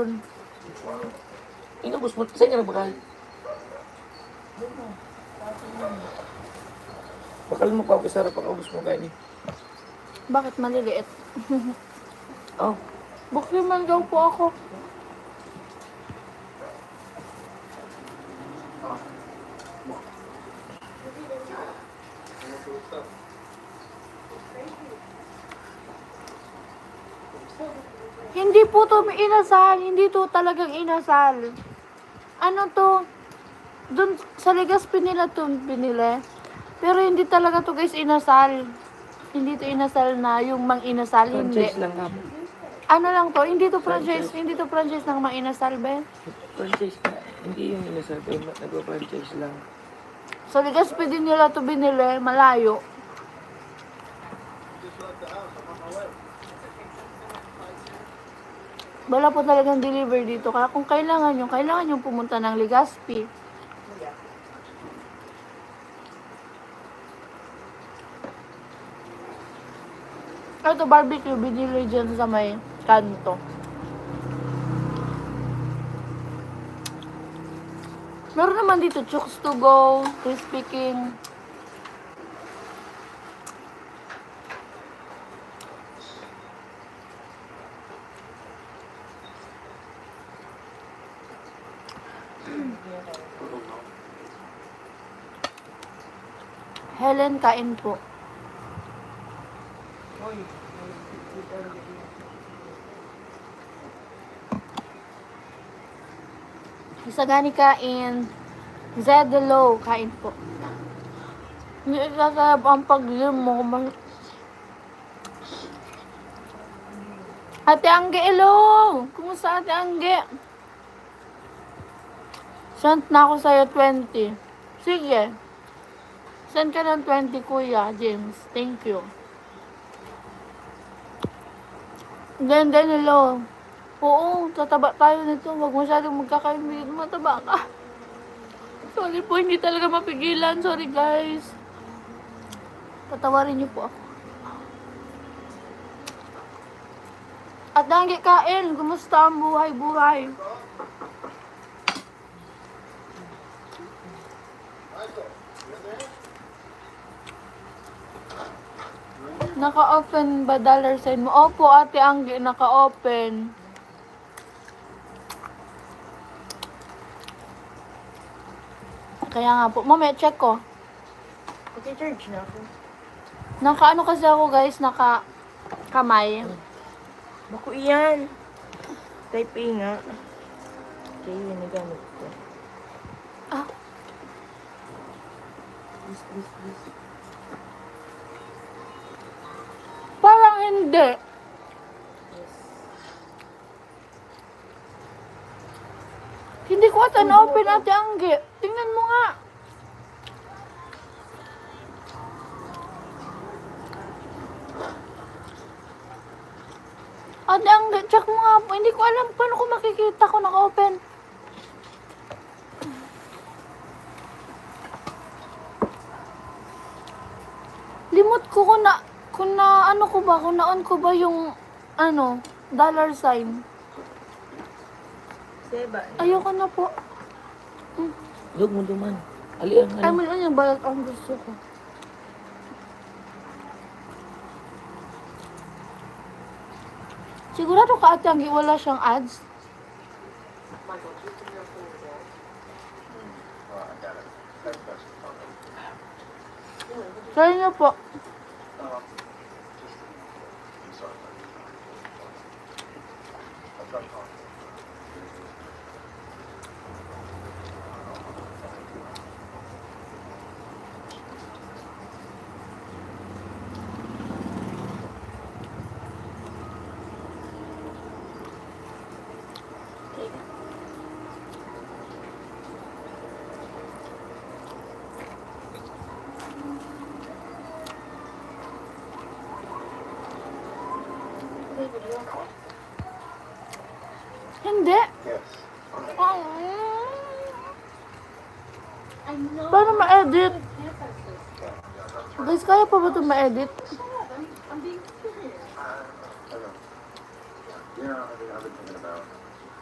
ron. Inubos mo, sa'yo ka nagbakal. Bakal mo pa, sarap pag-ubos mo kayo niya. Bakit maliliit? Oh, Bakit man daw po ako? Hindi po to inasal. Hindi to talagang inasal. Ano to? Doon sa Legazpi nila to binili. Pero hindi talaga to guys inasal. Hindi to inasal na yung mang inasal. Hindi. franchise lang nga. Ano lang to? Hindi to franchise. Hindi to franchise ng mang inasal, Ben. Franchise na. Hindi yung inasal, pero nag-franchise lang. Sa Legazpi din nila to binili. Malayo. Wala po talagang deliver dito. Kaya kung kailangan yung pumunta ng Legazpi. Ito barbecue, binili dyan sa may kanto. Meron naman dito, Chooks to go, Crispy King. Helen, kain po. Isagani kain. Zedelo, kain po. Hindi sasarap ang pag-gym mo. Ate Angge, hello! Kumusta Ate Angge? Send na ako sa'yo 20. Sige. Send ka ng 20, Kuya James. Thank you. Then, hello. Oo, tataba tayo nito. Huwag masyadong magkakain. Mataba ka. Sorry po, hindi talaga mapigilan. Sorry, guys. Tatawarin niyo po ako. At Angge, kain. Kumusta ang buhay-buhay? Naka-open ba dollar sign mo? Opo, Ate Angge, naka-open. Kaya nga po. Mamaya, check ko. Pag-charge na ako. Naka-ano kasi ako, guys, naka-kamay. Baku iyan. Type A nga. Okay, yun na gamit ko. Ah, Please. parang hindi. Yes. Hindi ko ata na-open, Ate Angge. Tingnan mo nga. Ate Angge, check mo nga po. Hindi ko alam paano ko makikita ko naka-open. Limot ko kung na-on ko ba yung, dollar sign. Seba. Ayoko na po. Huwag mo duman. Aliang, Ay, may yung balat ang gusto ko. Sigurado ka, Ate Angge, wala siyang ads? Sorry na po. Hindi. Paano ma-edit? Guys, kaya pa ba ito ma-edit? You know, I've been thinking about